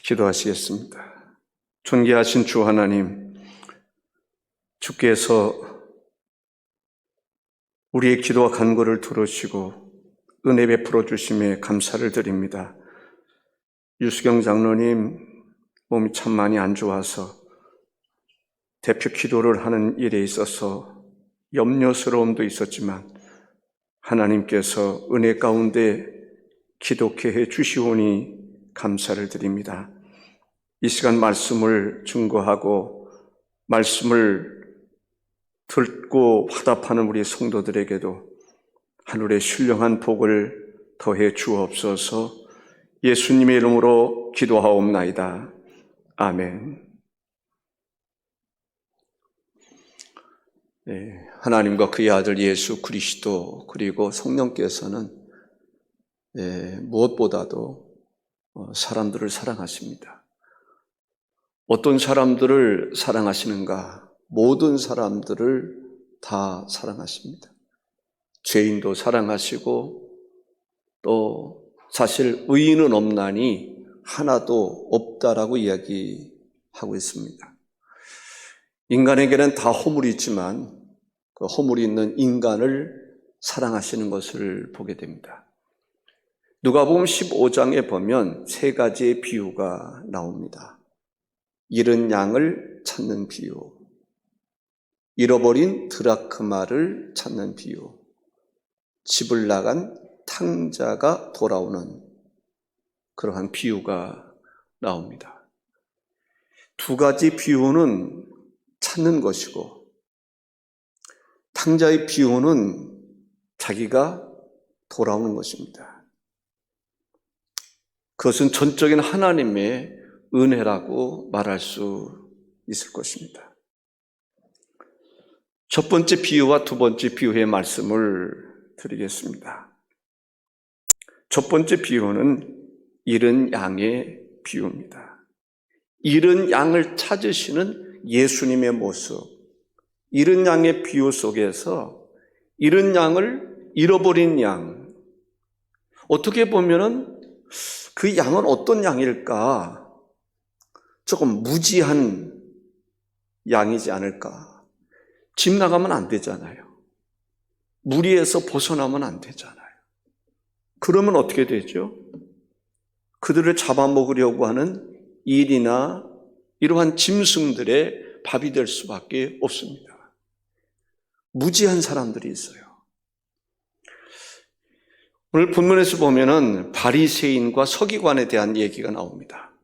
기도하시겠습니다. 존귀하신 주 하나님, 주께서 우리의 기도와 간구를 들으시고 은혜 베풀어 주심에 감사를 드립니다. 유수경 장로님 몸이 참 많이 안 좋아서 대표 기도를 하는 일에 있어서 염려스러움도 있었지만 하나님께서 은혜 가운데 기독케 해 주시오니 감사를 드립니다. 이 시간 말씀을 증거하고 말씀을 듣고 화답하는 우리 성도들에게도 하늘의 신령한 복을 더해 주옵소서. 예수님의 이름으로 기도하옵나이다. 아멘. 하나님과 그의 아들 예수 그리스도 그리고 성령께서는 무엇보다도 사람들을 사랑하십니다. 어떤 사람들을 사랑하시는가? 모든 사람들을 다 사랑하십니다. 죄인도 사랑하시고 또 사실 의인은 없나니 하나도 없다라고 이야기하고 있습니다. 인간에게는 다 허물이 있지만 그 허물이 있는 인간을 사랑하시는 것을 보게 됩니다. 누가복음 15장에 보면 세 가지의 비유가 나옵니다. 잃은 양을 찾는 비유, 잃어버린 드라크마를 찾는 비유, 집을 나간 탕자가 돌아오는 그러한 비유가 나옵니다. 두 가지 비유는 찾는 것이고 탕자의 비유는 자기가 돌아오는 것입니다. 그것은 전적인 하나님의 은혜라고 말할 수 있을 것입니다. 첫 번째 비유와 두 번째 비유의 말씀을 드리겠습니다. 첫 번째 비유는 잃은 양의 비유입니다. 잃은 양을 찾으시는 예수님의 모습, 잃은 양의 비유 속에서 잃은 양을 잃어버린 양, 어떻게 보면은 그 양은 어떤 양일까? 조금 무지한 양이지 않을까? 집 나가면 안 되잖아요. 무리에서 벗어나면 안 되잖아요. 그러면 어떻게 되죠? 그들을 잡아먹으려고 하는 일이나 이러한 짐승들의 밥이 될 수밖에 없습니다. 무지한 사람들이 있어요. 오늘 본문에서 보면은 바리새인과 서기관에 대한 얘기가 나옵니다.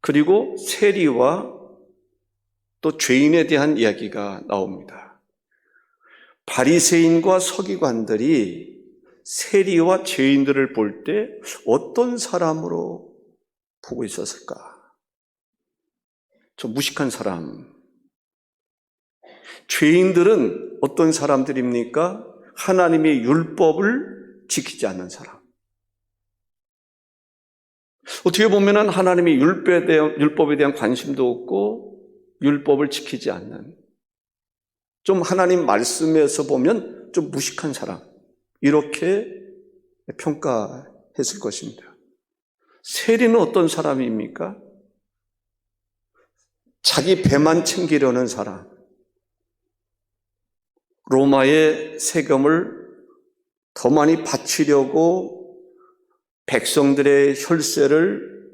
그리고 세리와 또 죄인에 대한 이야기가 나옵니다. 바리새인과 서기관들이 세리와 죄인들을 볼 때 어떤 사람으로 보고 있었을까? 저 무식한 사람. 죄인들은 어떤 사람들입니까? 하나님의 율법을 지키지 않는 사람. 어떻게 보면 하나님의 율법에 대한 관심도 없고 율법을 지키지 않는, 좀 하나님 말씀에서 보면 좀 무식한 사람, 이렇게 평가했을 것입니다. 세리는 어떤 사람입니까? 자기 배만 챙기려는 사람, 로마의 세금을 더 많이 바치려고 백성들의 혈세를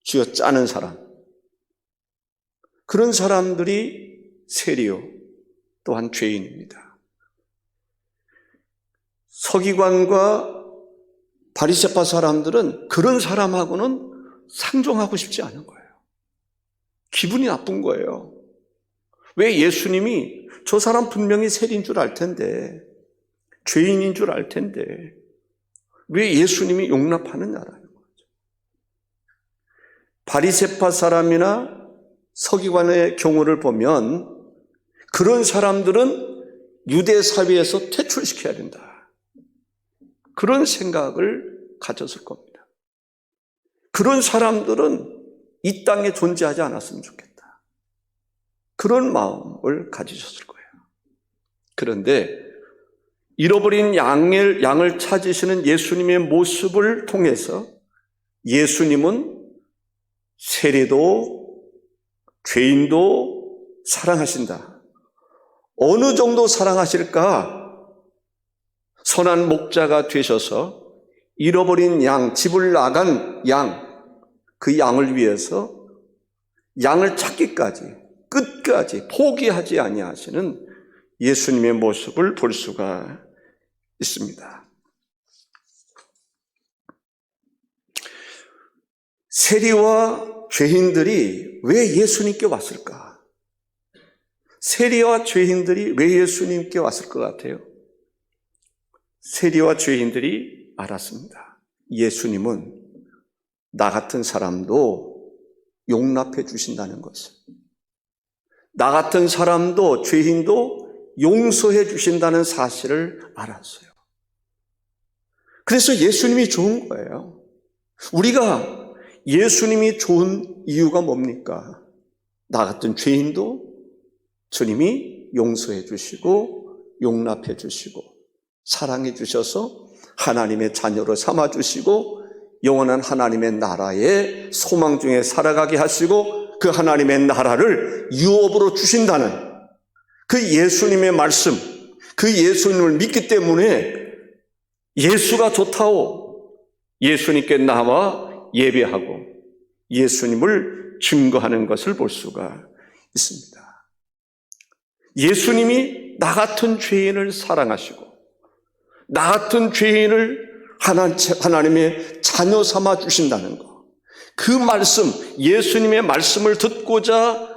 쥐어짜는 사람, 그런 사람들이 세리요 또한 죄인입니다. 서기관과 바리새파 사람들은 그런 사람하고는 상종하고 싶지 않은 거예요. 기분이 나쁜 거예요. 왜 예수님이 저 사람 분명히 세리인 줄 알 텐데, 죄인인 줄 알 텐데 왜 예수님이 용납하느냐라는 거죠. 바리새파 사람이나 서기관의 경우를 보면 그런 사람들은 유대 사회에서 퇴출시켜야 된다, 그런 생각을 가졌을 겁니다. 그런 사람들은 이 땅에 존재하지 않았으면 좋겠다, 그런 마음을 가지셨을 거예요. 그런데 잃어버린 양을 찾으시는 예수님의 모습을 통해서 예수님은 세리도 죄인도 사랑하신다. 어느 정도 사랑하실까? 선한 목자가 되셔서 잃어버린 양, 집을 나간 양, 그 양을 위해서 양을 찾기까지 끝까지 포기하지 아니하시는 예수님의 모습을 볼 수가 있습니다. 세리와 죄인들이 왜 예수님께 왔을까? 세리와 죄인들이 왜 예수님께 왔을 것 같아요? 세리와 죄인들이 알았습니다. 예수님은 나 같은 사람도 용납해 주신다는 것을. 나 같은 사람도 죄인도 용서해 주신다는 사실을 알았어요. 그래서 예수님이 좋은 거예요. 우리가 예수님이 좋은 이유가 뭡니까? 나 같은 죄인도 주님이 용서해 주시고 용납해 주시고 사랑해 주셔서 하나님의 자녀로 삼아 주시고 영원한 하나님의 나라의 소망 중에 살아가게 하시고 그 하나님의 나라를 유업으로 주신다는 그 예수님의 말씀, 그 예수님을 믿기 때문에 예수가 좋다오, 예수님께 나와 예배하고 예수님을 증거하는 것을 볼 수가 있습니다. 예수님이 나 같은 죄인을 사랑하시고 나 같은 죄인을 하나님의 자녀 삼아 주신다는 것, 그 말씀, 예수님의 말씀을 듣고자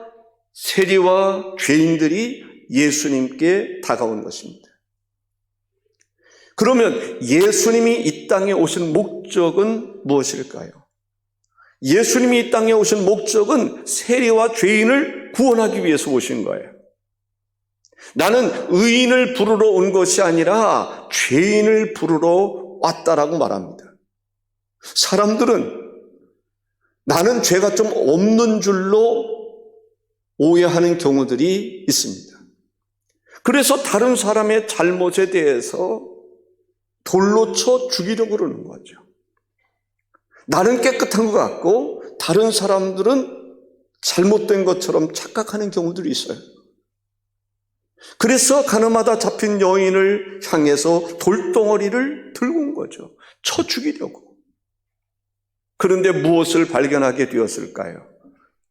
세리와 죄인들이 예수님께 다가온 것입니다. 그러면 예수님이 이 땅에 오신 목적은 무엇일까요? 예수님이 이 땅에 오신 목적은 세리와 죄인을 구원하기 위해서 오신 거예요. 나는 의인을 부르러 온 것이 아니라 죄인을 부르러 왔다라고 말합니다. 사람들은 나는 죄가 좀 없는 줄로 오해하는 경우들이 있습니다. 그래서 다른 사람의 잘못에 대해서 돌로 쳐 죽이려고 그러는 거죠. 나는 깨끗한 것 같고 다른 사람들은 잘못된 것처럼 착각하는 경우들이 있어요. 그래서 가늠하다 잡힌 여인을 향해서 돌덩어리를 들고 온 거죠. 쳐 죽이려고. 그런데 무엇을 발견하게 되었을까요?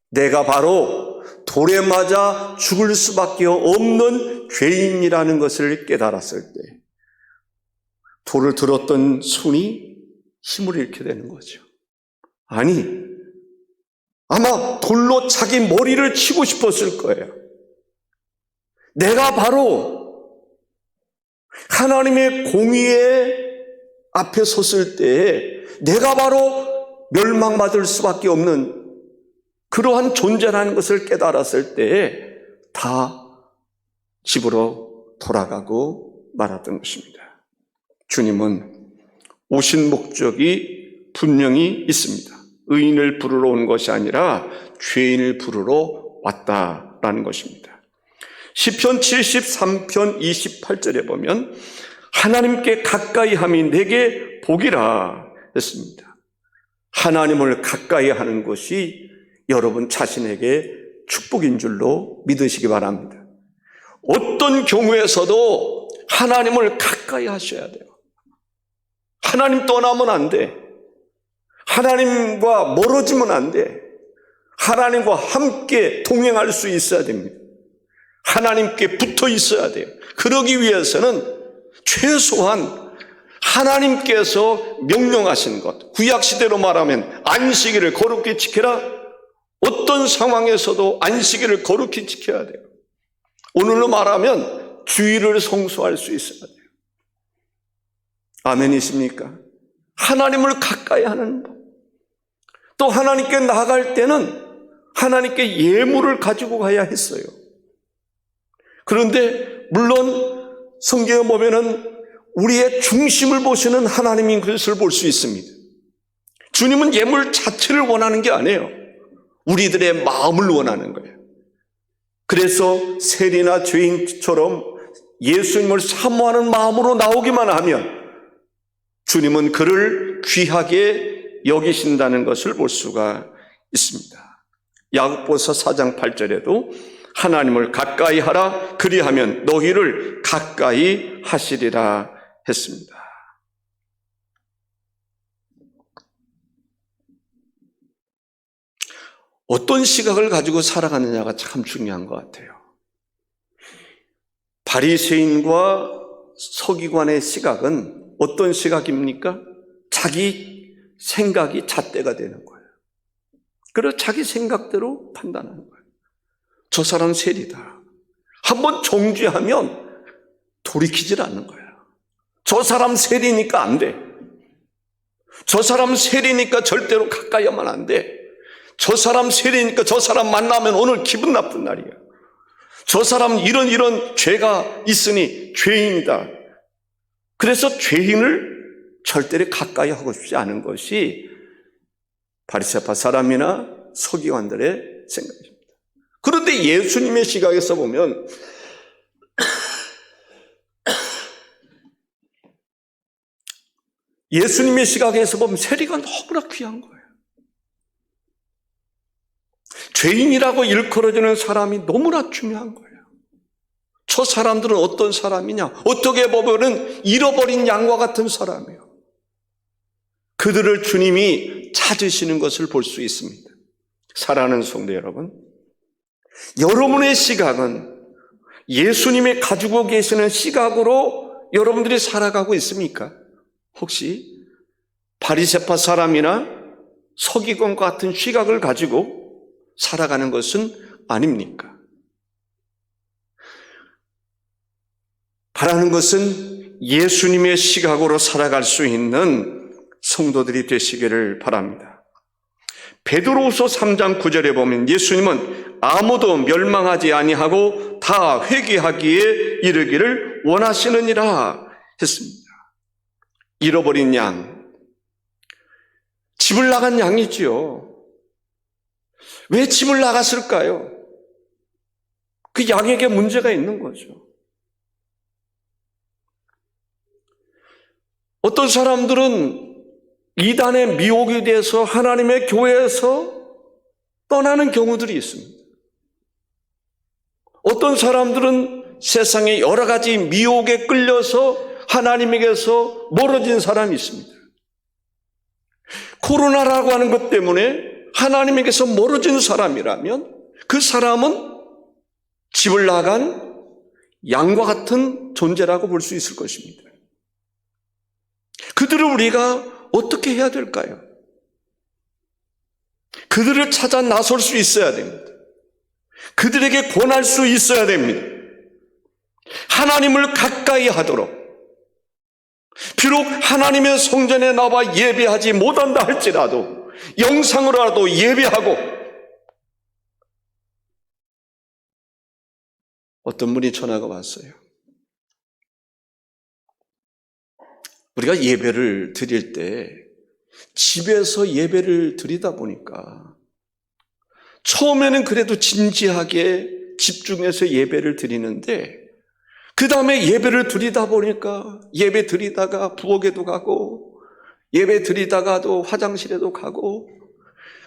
내가 바로 돌에 맞아 죽을 수밖에 없는 죄인이라는 것을 깨달았을 때 돌을 들었던 손이 힘을 잃게 되는 거죠. 아니, 아마 돌로 자기 머리를 치고 싶었을 거예요. 내가 바로 하나님의 공의의 앞에 섰을 때 내가 바로 멸망받을 수밖에 없는 그러한 존재라는 것을 깨달았을 때 다 집으로 돌아가고 말았던 것입니다. 주님은 오신 목적이 분명히 있습니다. 의인을 부르러 온 것이 아니라 죄인을 부르러 왔다라는 것입니다. 시편 73편 28절에 보면 하나님께 가까이 함이 내게 복이라 했습니다. 하나님을 가까이 하는 것이 여러분 자신에게 축복인 줄로 믿으시기 바랍니다. 어떤 경우에서도 하나님을 가까이 하셔야 돼요. 하나님 떠나면 안 돼. 하나님과 멀어지면 안 돼. 하나님과 함께 동행할 수 있어야 됩니다. 하나님께 붙어 있어야 돼요. 그러기 위해서는 최소한 하나님께서 명령하신 것, 구약시대로 말하면 안식일을 거룩히 지켜라. 어떤 상황에서도 안식일을 거룩히 지켜야 돼요. 오늘로 말하면 주일을 성수할 수 있어야 돼요. 아멘이십니까? 하나님을 가까이 하는 법. 또 하나님께 나아갈 때는 하나님께 예물을 가지고 가야 했어요. 그런데 물론 성경에 보면은 우리의 중심을 보시는 하나님인 것을 볼 수 있습니다. 주님은 예물 자체를 원하는 게 아니에요. 우리들의 마음을 원하는 거예요. 그래서 세리나 죄인처럼 예수님을 사모하는 마음으로 나오기만 하면 주님은 그를 귀하게 여기신다는 것을 볼 수가 있습니다. 야고보서 4장 8절에도 하나님을 가까이 하라, 그리하면 너희를 가까이 하시리라 했습니다. 어떤 시각을 가지고 살아가느냐가 참 중요한 것 같아요. 바리새인과 서기관의 시각은 어떤 시각입니까? 자기 생각이 잣대가 되는 거예요. 그래서 자기 생각대로 판단하는 거예요. 저 사람 세리다. 한번 정죄하면 돌이키질 않는 거예요. 저 사람 세리니까 안 돼. 저 사람 세리니까 절대로 가까이 하면 안 돼. 저 사람 세리니까 저 사람 만나면 오늘 기분 나쁜 날이야. 저 사람 이런 죄가 있으니 죄인이다. 그래서 죄인을 절대로 가까이 하고 싶지 않은 것이 바리새파 사람이나 서기관들의 생각입니다. 그런데 예수님의 시각에서 보면 예수님의 시각에서 보면 세리가 너무나 귀한 거예요. 죄인이라고 일컬어지는 사람이 너무나 중요한 거예요. 저 사람들은 어떤 사람이냐? 어떻게 보면 잃어버린 양과 같은 사람이에요. 그들을 주님이 찾으시는 것을 볼 수 있습니다. 사랑하는 성도 여러분, 여러분의 시각은 예수님이 가지고 계시는 시각으로 여러분들이 살아가고 있습니까? 혹시 바리새파 사람이나 서기관과 같은 시각을 가지고 살아가는 것은 아닙니까? 바라는 것은 예수님의 시각으로 살아갈 수 있는 성도들이 되시기를 바랍니다. 베드로후서 3장 9절에 보면 예수님은 아무도 멸망하지 아니하고 다 회개하기에 이르기를 원하시느니라 했습니다. 잃어버린 양, 집을 나간 양이지요. 왜 집을 나갔을까요? 그 양에게 문제가 있는 거죠. 어떤 사람들은 이단의 미혹이 돼서 하나님의 교회에서 떠나는 경우들이 있습니다. 어떤 사람들은 세상의 여러 가지 미혹에 끌려서 하나님에게서 멀어진 사람이 있습니다. 코로나라고 하는 것 때문에 하나님에게서 멀어진 사람이라면 그 사람은 집을 나간 양과 같은 존재라고 볼 수 있을 것입니다. 그들을 우리가 어떻게 해야 될까요? 그들을 찾아 나설 수 있어야 됩니다. 그들에게 권할 수 있어야 됩니다. 하나님을 가까이 하도록, 비록 하나님의 성전에 나와 예배하지 못한다 할지라도 영상으로라도 예배하고, 어떤 분이 전화가 왔어요. 우리가 예배를 드릴 때 집에서 예배를 드리다 보니까 처음에는 그래도 진지하게 집중해서 예배를 드리는데 그 다음에 예배를 드리다 보니까 예배 드리다가 부엌에도 가고 예배 드리다가도 화장실에도 가고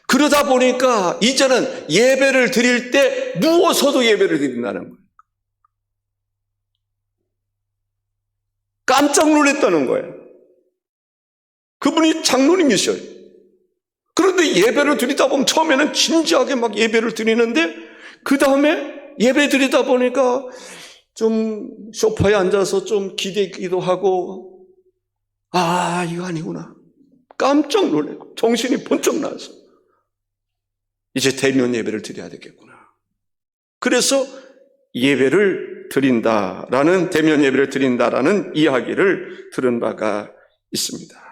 그러다 보니까 이제는 예배를 드릴 때 누워서도 예배를 드린다는 거예요. 깜짝 놀랐다는 거예요. 그분이 장로님이셔요. 그런데 예배를 드리다 보면 처음에는 진지하게 막 예배를 드리는데 그 다음에 예배 드리다 보니까 좀 소파에 앉아서 좀 기대기도 하고, 아, 이거 아니구나. 깜짝 놀래고 정신이 번쩍 나서 이제 대면 예배를 드려야 되겠구나. 그래서 예배를 드린다라는, 대면 예배를 드린다라는 이야기를 들은 바가 있습니다.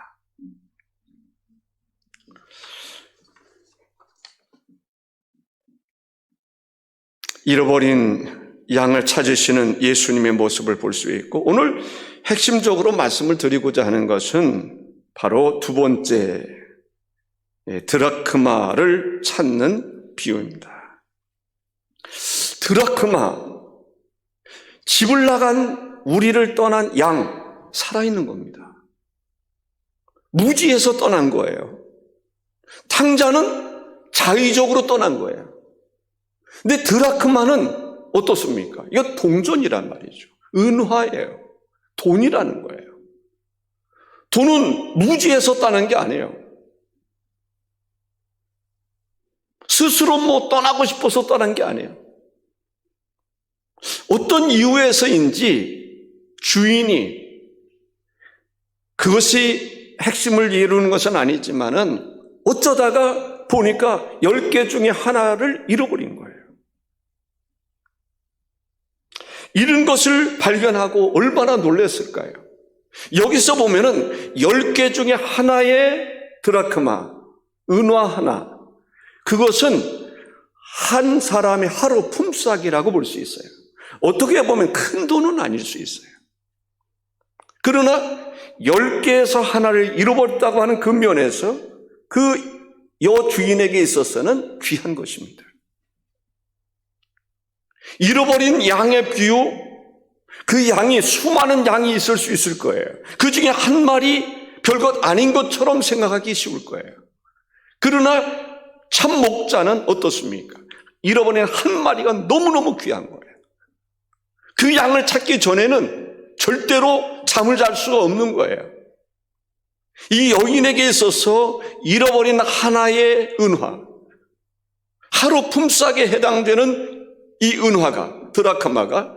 잃어버린 양을 찾으시는 예수님의 모습을 볼 수 있고, 오늘 핵심적으로 말씀을 드리고자 하는 것은 바로 두 번째, 드라크마를 찾는 비유입니다. 드라크마, 집을 나간 우리를 떠난 양, 살아있는 겁니다. 무지에서 떠난 거예요. 탕자는 자의적으로 떠난 거예요. 근데 드라크마는 어떻습니까? 이거 동전이란 말이죠. 은화예요. 돈이라는 거예요. 돈은 무지해서 따는 게 아니에요. 스스로 떠나고 싶어서 떠난 게 아니에요. 어떤 이유에서인지 주인이, 그것이 핵심을 이루는 것은 아니지만은 어쩌다가 보니까 10개 중에 하나를 잃어버린 거예요. 잃은 것을 발견하고 얼마나 놀랐을까요? 여기서 보면은 10개 중에 하나의 드라크마, 은화 하나, 그것은 한 사람의 하루 품삯이라고 볼 수 있어요. 어떻게 보면 큰 돈은 아닐 수 있어요. 그러나 10개에서 하나를 잃어버렸다고 하는 그 면에서 그 여주인에게 있어서는 귀한 것입니다. 잃어버린 양의 비유, 그 양이 수많은 양이 있을 수 있을 거예요. 그 중에 한 마리 별것 아닌 것처럼 생각하기 쉬울 거예요. 그러나 참 목자는 어떻습니까? 잃어버린 한 마리가 너무너무 귀한 거예요. 그 양을 찾기 전에는 절대로 잠을 잘 수가 없는 거예요. 이 여인에게 있어서 잃어버린 하나의 은화, 하루 품삯에 해당되는 이 은화가, 드라크마가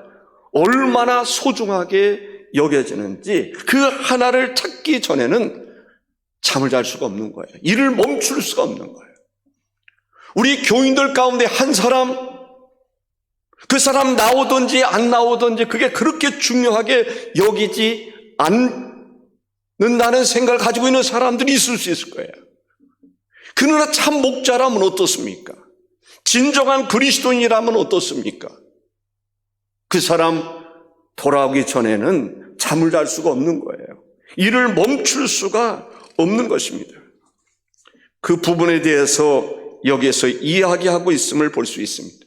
얼마나 소중하게 여겨지는지 그 하나를 찾기 전에는 잠을 잘 수가 없는 거예요. 일을 멈출 수가 없는 거예요. 우리 교인들 가운데 한 사람, 그 사람 나오든지 안 나오든지 그게 그렇게 중요하게 여기지 않는다는 생각을 가지고 있는 사람들이 있을 수 있을 거예요. 그러나 참 목자라면 어떻습니까? 진정한 그리스도인이라면 어떻습니까? 그 사람 돌아오기 전에는 잠을 잘 수가 없는 거예요. 일을 멈출 수가 없는 것입니다. 그 부분에 대해서 여기에서 이야기하고 있음을 볼 수 있습니다.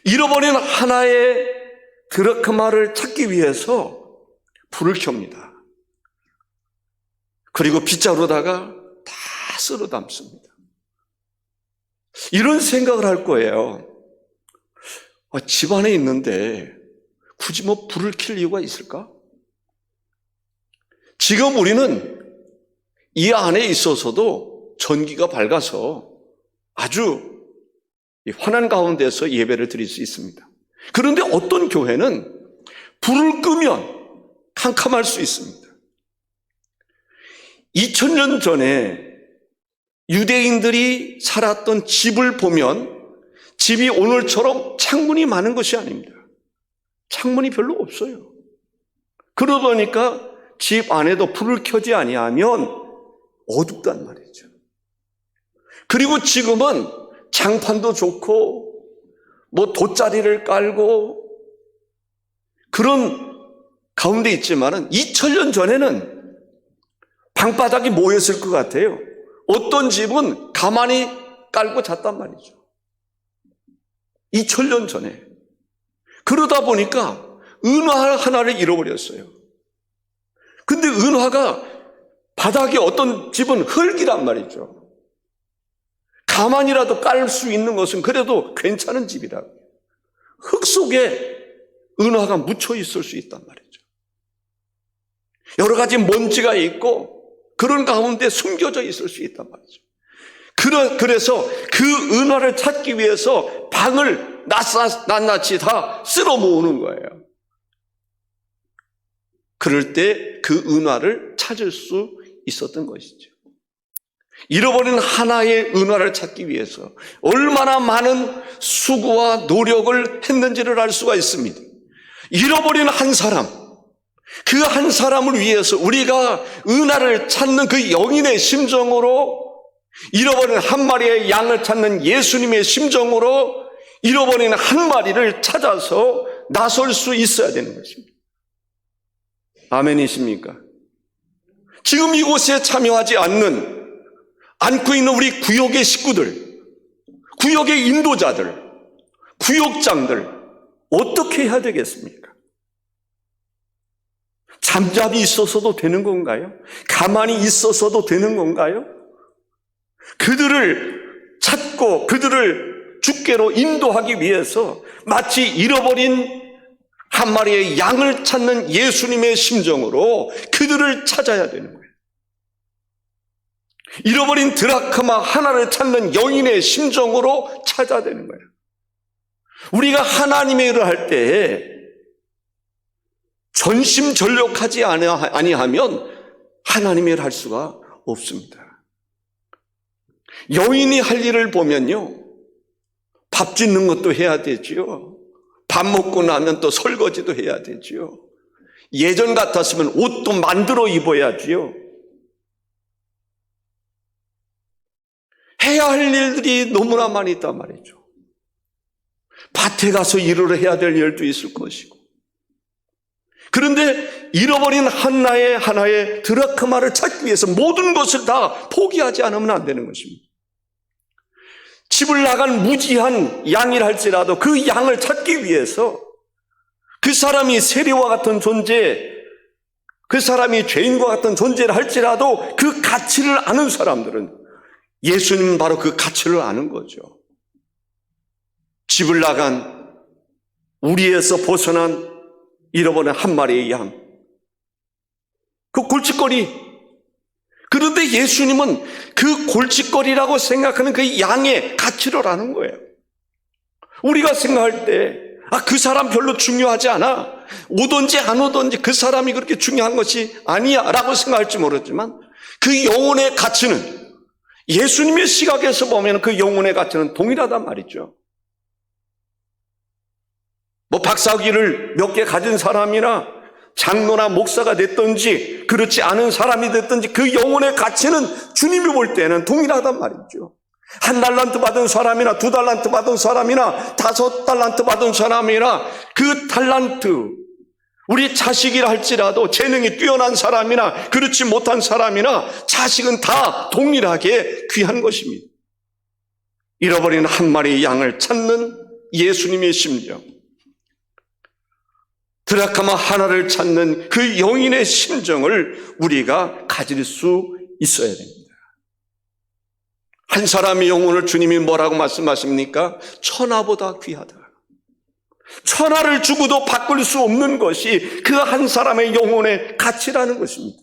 잃어버린 하나의 드라크마를 찾기 위해서 불을 켭니다. 그리고 빗자루다가 다 쓸어 담습니다. 이런 생각을 할 거예요. 집 안에 있는데 굳이 불을 켤 이유가 있을까? 지금 우리는 이 안에 있어서도 전기가 밝아서 아주 환한 가운데서 예배를 드릴 수 있습니다. 그런데 어떤 교회는 불을 끄면 캄캄할 수 있습니다. 2000년 전에 유대인들이 살았던 집을 보면 집이 오늘처럼 창문이 많은 것이 아닙니다. 창문이 별로 없어요. 그러다 보니까 집 안에도 불을 켜지 아니하면 어둡단 말이죠. 그리고 지금은 장판도 좋고 돗자리를 깔고 그런 가운데 있지만은 2000년 전에는 방바닥이 모였을 것 같아요. 어떤 집은 가만히 깔고 잤단 말이죠. 2000년 전에. 그러다 보니까 은화 하나를 잃어버렸어요. 근데 은화가 바닥에 어떤 집은 흙이란 말이죠. 가만히라도 깔 수 있는 것은 그래도 괜찮은 집이라고. 흙 속에 은화가 묻혀 있을 수 있단 말이죠. 여러 가지 먼지가 있고 그런 가운데 숨겨져 있을 수 있단 말이죠. 그래서 그 은화를 찾기 위해서 방을 낱낱이 다 쓸어 모으는 거예요. 그럴 때 그 은화를 찾을 수 있었던 것이죠. 잃어버린 하나의 은화를 찾기 위해서 얼마나 많은 수고와 노력을 했는지를 알 수가 있습니다. 잃어버린 한 사람, 그 한 사람을 위해서 우리가 은화를 찾는 그 영인의 심정으로, 잃어버린 한 마리의 양을 찾는 예수님의 심정으로 잃어버린 한 마리를 찾아서 나설 수 있어야 되는 것입니다. 아멘이십니까? 지금 이곳에 참여하지 않고 있는 우리 구역의 식구들, 구역의 인도자들, 구역장들 어떻게 해야 되겠습니까? 잠잠히 있어서도 되는 건가요? 가만히 있어서도 되는 건가요? 그들을 찾고 그들을 주께로 인도하기 위해서 마치 잃어버린 한 마리의 양을 찾는 예수님의 심정으로 그들을 찾아야 되는 거예요. 잃어버린 드라크마 하나를 찾는 여인의 심정으로 찾아야 되는 거예요. 우리가 하나님의 일을 할 때에 전심전력하지 아니하면 하나님의 일을 할 수가 없습니다. 여인이 할 일을 보면요, 밥 짓는 것도 해야 되지요. 밥 먹고 나면 또 설거지도 해야 되지요. 예전 같았으면 옷도 만들어 입어야지요. 해야 할 일들이 너무나 많이 있단 말이죠. 밭에 가서 일을 해야 될 일도 있을 것이고. 그런데 잃어버린 하나의 드라크마를 찾기 위해서 모든 것을 다 포기하지 않으면 안 되는 것입니다. 집을 나간 무지한 양이라 할지라도 그 양을 찾기 위해서 그 사람이 세리와 같은 존재, 그 사람이 죄인과 같은 존재를 할지라도 그 가치를 아는 사람들은 예수님은 바로 그 가치를 아는 거죠. 집을 나간 우리에서 벗어난 잃어버린 한 마리의 양, 그 골칫거리. 그런데 예수님은 그 골칫거리라고 생각하는 그 양의 가치를 아는 거예요. 우리가 생각할 때 그 사람 별로 중요하지 않아, 오든지 안 오든지 그 사람이 그렇게 중요한 것이 아니야 라고 생각할지 모르지만 그 영혼의 가치는, 예수님의 시각에서 보면 그 영혼의 가치는 동일하단 말이죠. 뭐 박사학위를 몇 개 가진 사람이나 장로나 목사가 됐든지 그렇지 않은 사람이 됐든지 그 영혼의 가치는 주님이 볼 때는 동일하단 말이죠. 1달란트 받은 사람이나 2달란트 받은 사람이나 5달란트 받은 사람이나 그 달란트, 우리 자식이라 할지라도 재능이 뛰어난 사람이나 그렇지 못한 사람이나 자식은 다 동일하게 귀한 것입니다. 잃어버린 한 마리의 양을 찾는 예수님의 심정, 드라크마 하나를 찾는 그 여인의 심정을 우리가 가질 수 있어야 됩니다. 한 사람의 영혼을 주님이 뭐라고 말씀하십니까? 천하보다 귀하다. 천하를 주고도 바꿀 수 없는 것이 그 한 사람의 영혼의 가치라는 것입니다.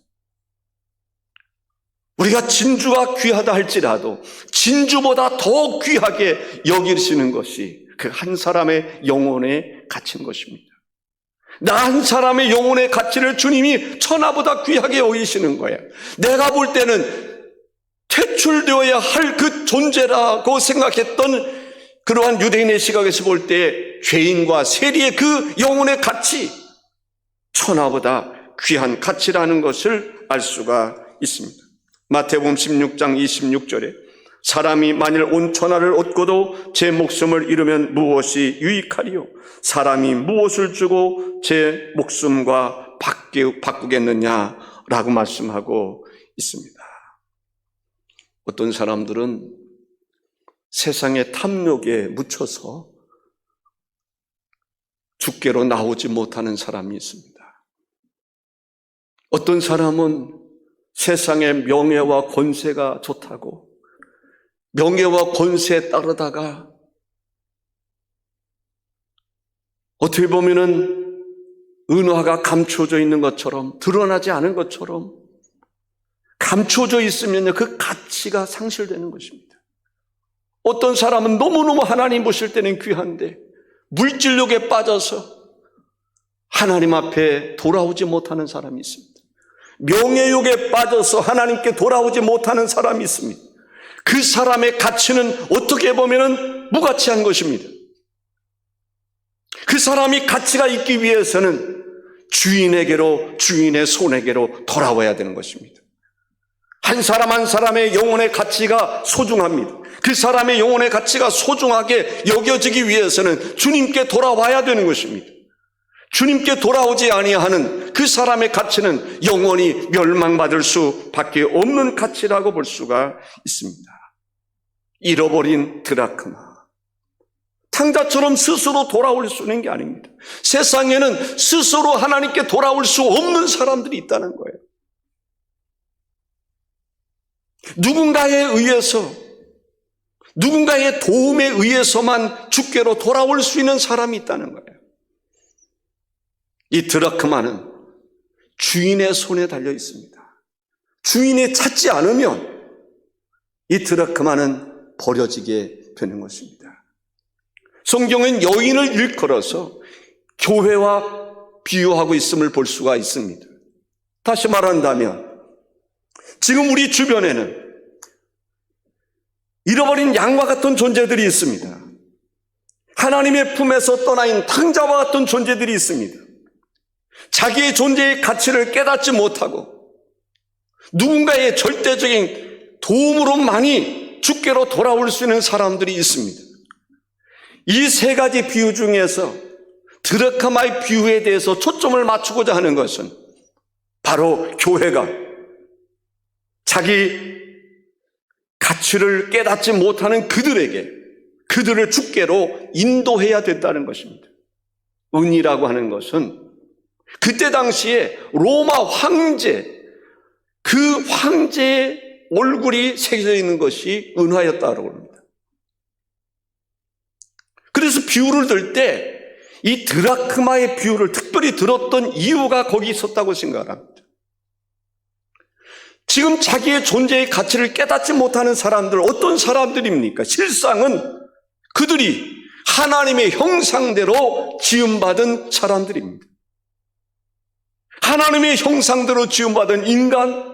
우리가 진주가 귀하다 할지라도 진주보다 더 귀하게 여기시는 것이 그 한 사람의 영혼의 가치인 것입니다. 나 한 사람의 영혼의 가치를 주님이 천하보다 귀하게 여기시는 거예요. 내가 볼 때는 퇴출되어야 할 그 존재라고 생각했던 그러한 유대인의 시각에서 볼 때 죄인과 세리의 그 영혼의 가치, 천하보다 귀한 가치라는 것을 알 수가 있습니다. 마태복음 16장 26절에 사람이 만일 온 천하를 얻고도 제 목숨을 잃으면 무엇이 유익하리요? 사람이 무엇을 주고 제 목숨과 바꾸겠느냐라고 말씀하고 있습니다. 어떤 사람들은 세상의 탐욕에 묻혀서 주께로 나오지 못하는 사람이 있습니다. 어떤 사람은 세상의 명예와 권세가 좋다고 명예와 권세에 따르다가 어떻게 보면은 은화가 감춰져 있는 것처럼, 드러나지 않은 것처럼 감춰져 있으면 그 가치가 상실되는 것입니다. 어떤 사람은 너무너무 하나님 보실 때는 귀한데 물질욕에 빠져서 하나님 앞에 돌아오지 못하는 사람이 있습니다. 명예욕에 빠져서 하나님께 돌아오지 못하는 사람이 있습니다. 그 사람의 가치는 어떻게 보면 무가치한 것입니다. 그 사람이 가치가 있기 위해서는 주인에게로, 주인의 손에게로 돌아와야 되는 것입니다. 한 사람 한 사람의 영혼의 가치가 소중합니다. 그 사람의 영혼의 가치가 소중하게 여겨지기 위해서는 주님께 돌아와야 되는 것입니다. 주님께 돌아오지 아니하는 그 사람의 가치는 영원히 멸망받을 수밖에 없는 가치라고 볼 수가 있습니다. 잃어버린 드라크마, 탕자처럼 스스로 돌아올 수 있는 게 아닙니다. 세상에는 스스로 하나님께 돌아올 수 없는 사람들이 있다는 거예요. 누군가에 의해서, 누군가의 도움에 의해서만 주께로 돌아올 수 있는 사람이 있다는 거예요. 이 드라크마는 주인의 손에 달려 있습니다. 주인이 찾지 않으면 이 드라크마는 버려지게 되는 것입니다. 성경은 여인을 일컬어서 교회와 비유하고 있음을 볼 수가 있습니다. 다시 말한다면 지금 우리 주변에는 잃어버린 양과 같은 존재들이 있습니다. 하나님의 품에서 떠나 있는 탕자와 같은 존재들이 있습니다. 자기의 존재의 가치를 깨닫지 못하고 누군가의 절대적인 도움으로만이 주께로 돌아올 수 있는 사람들이 있습니다. 이 세 가지 비유 중에서 드라크마의 비유에 대해서 초점을 맞추고자 하는 것은 바로 교회가 자기 가치를 깨닫지 못하는 그들을 주께로 인도해야 된다는 것입니다. 은이라고 하는 것은 그때 당시에 로마 황제, 그 황제의 얼굴이 새겨져 있는 것이 은화였다고 합니다. 그래서 비유를 들 때 이 드라크마의 비유를 특별히 들었던 이유가 거기 있었다고 생각합니다. 지금 자기의 존재의 가치를 깨닫지 못하는 사람들, 어떤 사람들입니까? 실상은 그들이 하나님의 형상대로 지음받은 사람들입니다. 하나님의 형상대로 지음받은 인간,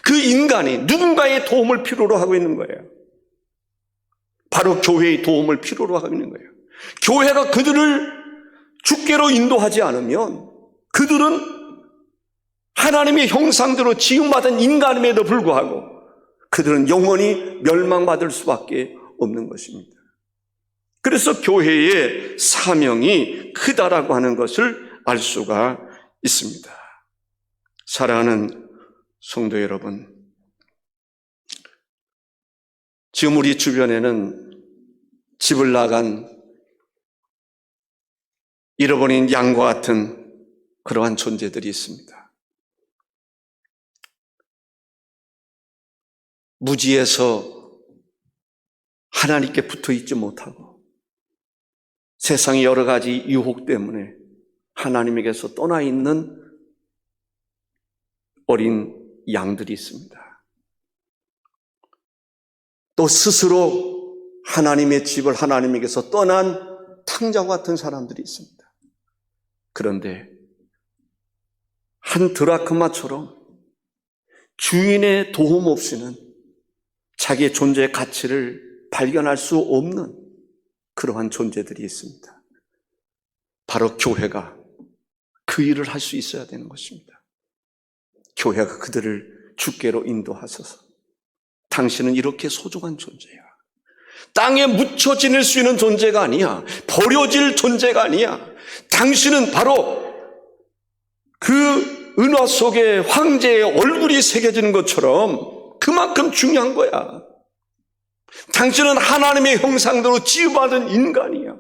그 인간이 누군가의 도움을 필요로 하고 있는 거예요. 바로 교회의 도움을 필요로 하고 있는 거예요. 교회가 그들을 주께로 인도하지 않으면 그들은 하나님의 형상대로 지음받은 인간임에도 불구하고 그들은 영원히 멸망받을 수밖에 없는 것입니다. 그래서 교회의 사명이 크다라고 하는 것을 알 수가 있습니다. 사랑하는 성도 여러분, 지금 우리 주변에는 집을 나간 잃어버린 양과 같은 그러한 존재들이 있습니다. 무지에서 하나님께 붙어 있지 못하고 세상의 여러 가지 유혹 때문에 하나님에게서 떠나 있는 어린 양들이 있습니다. 또 스스로 하나님의 집을 하나님에게서 떠난 탕자와 같은 사람들이 있습니다. 그런데 한 드라크마처럼 주인의 도움 없이는 자기의 존재의 가치를 발견할 수 없는 그러한 존재들이 있습니다. 바로 교회가 그 일을 할 수 있어야 되는 것입니다. 교회가 그들을 주께로 인도하소서. 당신은 이렇게 소중한 존재야. 땅에 묻혀 지낼 수 있는 존재가 아니야. 버려질 존재가 아니야. 당신은 바로 그 은화 속에 황제의 얼굴이 새겨지는 것처럼 그만큼 중요한 거야. 당신은 하나님의 형상대로 지음받은 인간이야.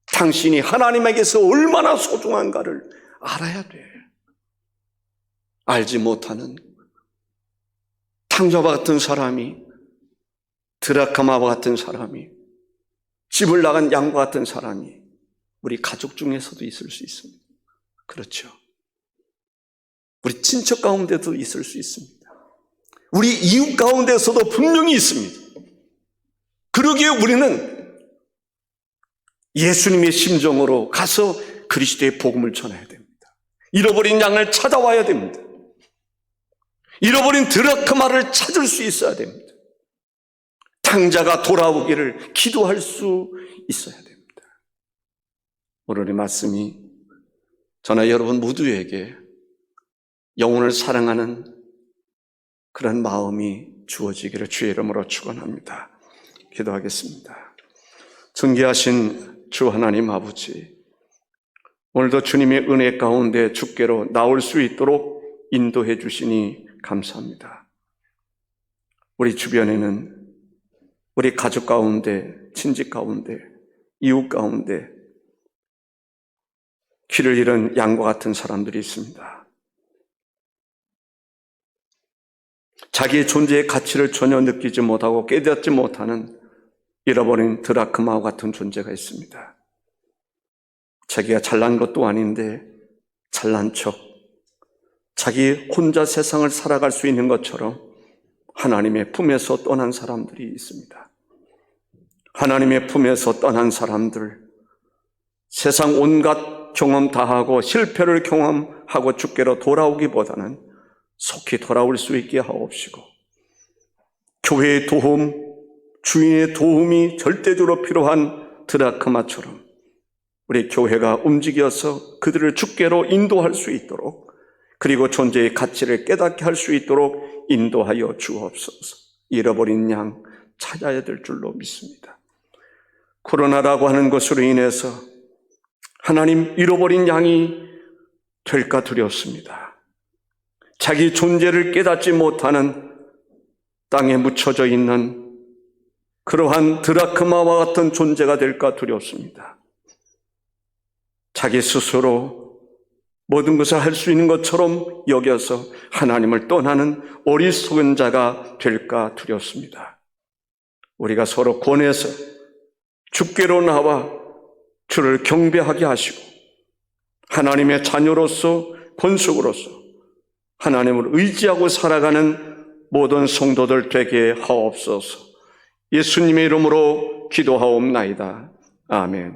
당신이 하나님에게서 얼마나 소중한가를 알아야 돼. 알지 못하는 탕자와 같은 사람이, 드라크마와 같은 사람이, 집을 나간 양과 같은 사람이 우리 가족 중에서도 있을 수 있습니다. 그렇죠. 우리 친척 가운데도 있을 수 있습니다. 우리 이웃 가운데서도 분명히 있습니다. 그러기에 우리는 예수님의 심정으로 가서 그리스도의 복음을 전해야 됩니다. 잃어버린 양을 찾아와야 됩니다. 잃어버린 드라크마를 찾을 수 있어야 됩니다. 탕자가 돌아오기를 기도할 수 있어야 됩니다. 오늘의 말씀이 저나 여러분 모두에게 영혼을 사랑하는 그런 마음이 주어지기를 주의 이름으로 축원합니다. 기도하겠습니다. 존귀하신 주 하나님 아버지, 오늘도 주님의 은혜 가운데 주께로 나올 수 있도록 인도해 주시니 감사합니다. 우리 주변에는 우리 가족 가운데, 친지 가운데, 이웃 가운데 길을 잃은 양과 같은 사람들이 있습니다. 자기의 존재의 가치를 전혀 느끼지 못하고 깨닫지 못하는 잃어버린 드라크마와 같은 존재가 있습니다. 자기가 잘난 것도 아닌데 잘난 척, 자기 혼자 세상을 살아갈 수 있는 것처럼 하나님의 품에서 떠난 사람들이 있습니다. 하나님의 품에서 떠난 사람들, 세상 온갖 경험 다 하고 실패를 경험하고 주께로 돌아오기보다는 속히 돌아올 수 있게 하옵시고, 교회의 도움, 주인의 도움이 절대적으로 필요한 드라크마처럼 우리 교회가 움직여서 그들을 주께로 인도할 수 있도록, 그리고 존재의 가치를 깨닫게 할 수 있도록 인도하여 주옵소서. 잃어버린 양 찾아야 될 줄로 믿습니다. 코로나라고 하는 것으로 인해서 하나님, 잃어버린 양이 될까 두렵습니다. 자기 존재를 깨닫지 못하는 땅에 묻혀져 있는 그러한 드라크마와 같은 존재가 될까 두렵습니다. 자기 스스로 모든 것을 할 수 있는 것처럼 여겨서 하나님을 떠나는 어리석은 자가 될까 두렵습니다. 우리가 서로 권해서 주께로 나와 주를 경배하게 하시고 하나님의 자녀로서 권속으로서 하나님을 의지하고 살아가는 모든 성도들 되게 하옵소서. 예수님의 이름으로 기도하옵나이다. 아멘.